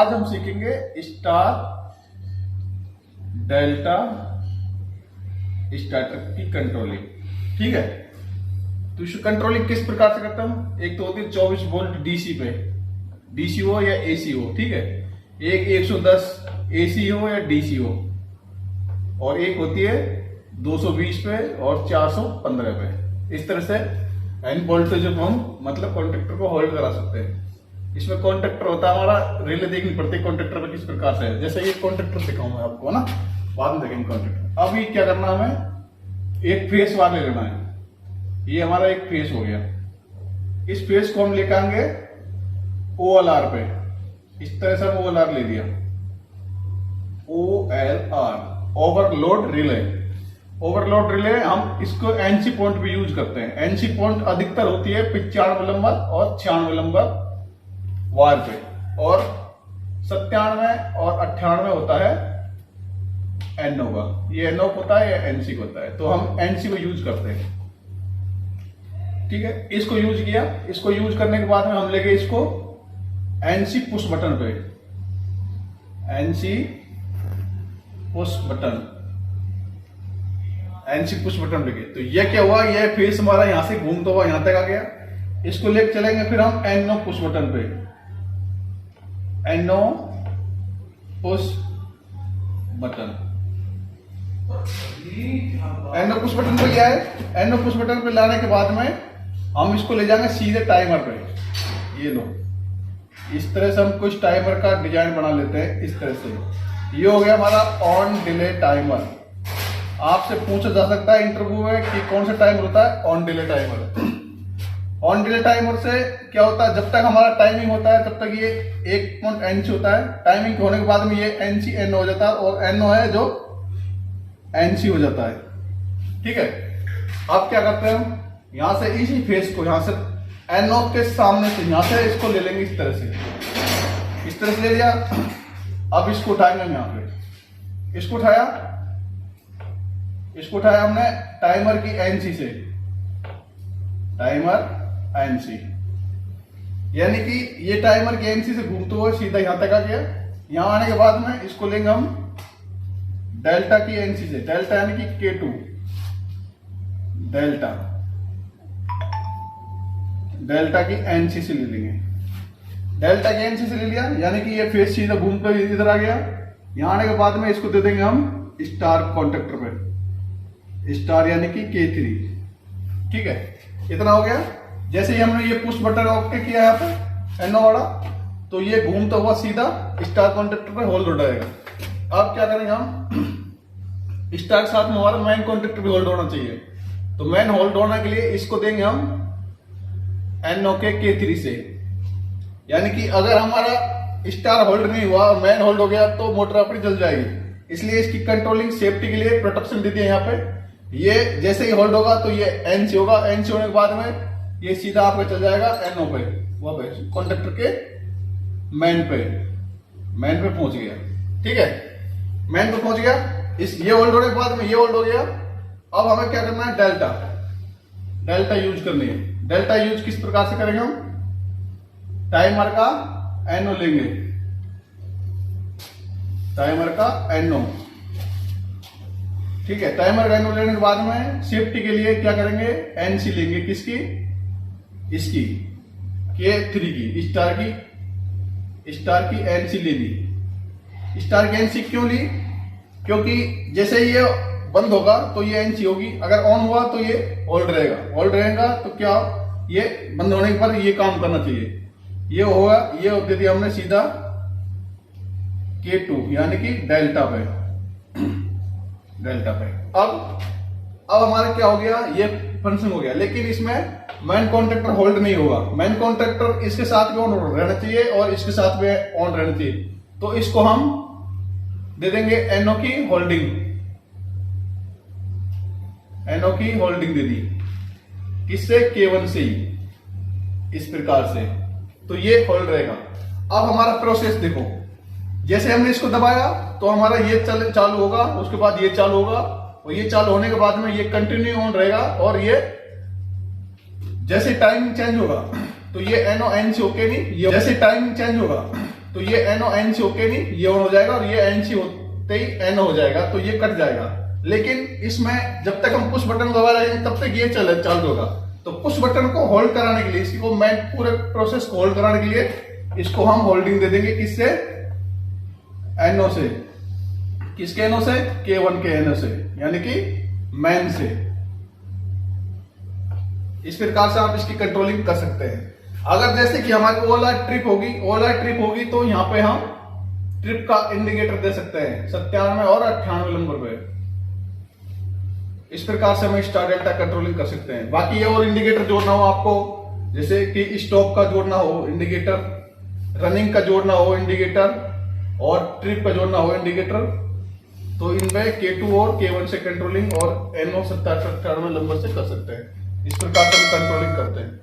आज हम सीखेंगे स्टार डेल्टा स्टार्टर की कंट्रोलिंग। ठीक है, तो इस कंट्रोलिंग किस प्रकार से करता हूं? एक तो होती है 24 वोल्ट डीसी पे, डीसी हो या एसी हो। ठीक है, एक 110 एसी हो या डीसी हो, और एक होती है 220 पे और 415 पे। इस तरह से एन वोल्टेज हम मतलब कॉन्ट्रैक्टर को होल्ड करा सकते हैं। इसमें कॉन्ट्रैक्टर होता है हमारा, रिले देखनी पड़ती है कॉन्ट्रैक्टर पे किस प्रकार से है। जैसे ये कॉन्ट्रैक्टर दिखाऊंगा आपको ना, बाद में देखेंगे कॉन्ट्रैक्टर। अब ये क्या करना है, हमें एक फेस वाले लेना है। ये हमारा एक फेस हो गया, इस फेस को हम लेकर आएंगे OLR पे। इस तरह से हम OLR ले लिया, OLR overload relay. Overload relay हम इसको एनसी पॉइंट पे यूज करते हैं। एनसी पॉइंट अधिकतर होती है 95 नंबर और 96 नंबर वायर पे, और 97 और 98 होता है एनओ का। ये एनओ होता है या एनसी होता है, तो हम एनसी को यूज करते हैं। ठीक है, इसको यूज किया। इसको यूज करने के बाद में हम लेंगे इसको एनसी पुश बटन पे, NC push button, NC push button लेके। तो ये क्या हुआ, ये फेस हमारा यहां से घूमता हुआ यहां तक आ गया। इसको लेके चलेंगे फिर हम एनओ पुश बटन पे, NO push button. NO push button पे क्या है, एनओ पुश बटन पे लाने के बाद में हम इसको ले जाएंगे सीधे टाइमर पे। ये लो, इस तरह से हम कुछ टाइमर का डिजाइन बना लेते हैं। इस तरह से ये हो गया हमारा ऑन डिले टाइमर। आपसे पूछा जा सकता है इंटरव्यू में कि कौन सा टाइमर होता है, on delay timer. On delay timer से क्या होता है, जब तक हमारा टाइमिंग होता है तब तक ये 1.NC होता है। टाइमिंग होने के बाद में ये NC NO हो जाता है, और NO है जो NC हो जाता है। ठीक है, अब क्या करते हैं हम, यहां से इसी फेस को, यहां से NO के सामने से यहां से इसको ले लेंगे। इस तरह से, इस तरह से ले लिया। अब इसको उठाएंगे हम, यहां पे इसको उठाया, इसको उठाया हमने टाइमर की NC से, टाइमर NC, यानी कि ये टाइमर के NC से घूमते हुए सीधा यहां तक आ गया। यहां आने के बाद में इसको लेंगे हम डेल्टा की NC से, डेल्टा यानी कि K2, डेल्टा, डेल्टा की NC से ले लेंगे। डेल्टा की NC से ले लिया, यानी कि ये फेस सीधा घूमकर इधर आ गया। यहां आने के बाद में इसको दे देंगे हम स्टार कॉन्ट्रैक्टर पे, स्टार यानी कि K3। ठीक है, इतना हो गया। जैसे ही हमने ये पुश बटन ओके किया यहाँ पे एनओ वाला, तो ये घूमता हुआ सीधा स्टार कॉन्ट्रैक्टर पे होल्ड हो जाएगा। अब क्या करेंगे हम, स्टार के साथ में हमारा मेन कॉन्ट्रैक्टर भी होल्ड होना चाहिए। तो मेन होल्ड होने के लिए इसको देंगे हम एनओ के K3 से, यानी कि अगर हमारा स्टार होल्ड नहीं हुआ और मैन होल्ड हो गया तो मोटर अपनी जल जाएगी। इसलिए इसकी कंट्रोलिंग सेफ्टी के लिए प्रोटेक्शन दे दिया यहाँ पे। ये जैसे ही होल्ड होगा तो ये NC होगा, NC होने के बाद में ये सीधा आपका चल जाएगा NO पे, वो पे कॉन्ट्रैक्टर के मैन पे पहुंच गया। ठीक है, मैन पे पहुंच गया। इस ये होल्ड होने के बाद में ये होल्ड हो गया। अब हमें क्या करना है, डेल्टा, डेल्टा यूज करनी है। डेल्टा यूज किस प्रकार से करेंगे हम, टाइमर का NO लेंगे, टाइमर का NO। ठीक है, टाइमर का NO लेने के बाद में सेफ्टी के लिए क्या करेंगे, NC लेंगे। किसकी, इसकी K3 की, स्टार की NC ले ली। स्टार की NC क्यों ली, क्योंकि जैसे ही ये बंद होगा तो ये NC होगी, अगर ऑन हुआ तो ये होल्ड रहेगा। होल्ड रहेगा तो क्या, ये बंद होने पर ये काम करना चाहिए। ये होगा, ये दे दिया हमने सीधा K2 यानी कि डेल्टा पे, डेल्टा पे। अब हमारा क्या हो गया, ये फंक्शन हो गया। लेकिन इसमें मैन कॉन्ट्रैक्टर होल्ड नहीं होगा। मैन कॉन्ट्रैक्टर इसके साथ भी ऑन रहना चाहिए और इसके साथ भी ऑन रहना चाहिए। तो इसको हम दे देंगे NO की होल्डिंग, NO की होल्डिंग दे दी। किससे, K1 से ही, इस प्रकार से। तो ये होल्ड रहेगा। अब हमारा प्रोसेस देखो, जैसे हमने इसको दबाया तो हमारा ये चालू होगा, उसके बाद ये चालू होगा, और ये चालू होने के बाद में ये कंटिन्यू ऑन रहेगा। और ये जैसे टाइम चेंज होगा तो ये NO NC होके नहीं, ये जैसे टाइम चेंज होगा तो ये NO N से होके नहीं ये ऑन हो जाएगा, और ये N से होते ही N हो जाएगा, तो ये कट जाएगा। लेकिन इसमें जब तक हम पुश बटन दबा रहे हैं तब तक ये चालू होगा। तो पुश बटन को होल्ड कराने के लिए, इसको मैं पूरे प्रोसेस को होल्ड कराने के लिए इसको हम होल्डिंग दे देंगे, किससे? NO से। किसके NO से? K1 के NO से, यानी कि मैन से। इस प्रकार से आप इसकी कंट्रोलिंग कर सकते हैं। अगर जैसे कि हमारी ओला ट्रिप होगी तो यहाँ पे हम ट्रिप का इंडिकेटर दे सकते हैं 97 और 98 नंबर पे। इस प्रकार से हम स्टार डेल्टा कंट्रोलिंग कर सकते हैं। बाकी ये और इंडिकेटर जोड़ना हो आपको, जैसे कि स्टॉप का जोड़ना हो इंडिकेटर, रनिंग का जोड़ना हो इंडिकेटर, और ट्रिप का जोड़ना हो इंडिकेटर, तो इनमें K2 और K1 से कंट्रोलिंग और NO 97 98 नंबर से कर सकते हैं। इस प्रकार से हम कंट्रोलिंग करते हैं।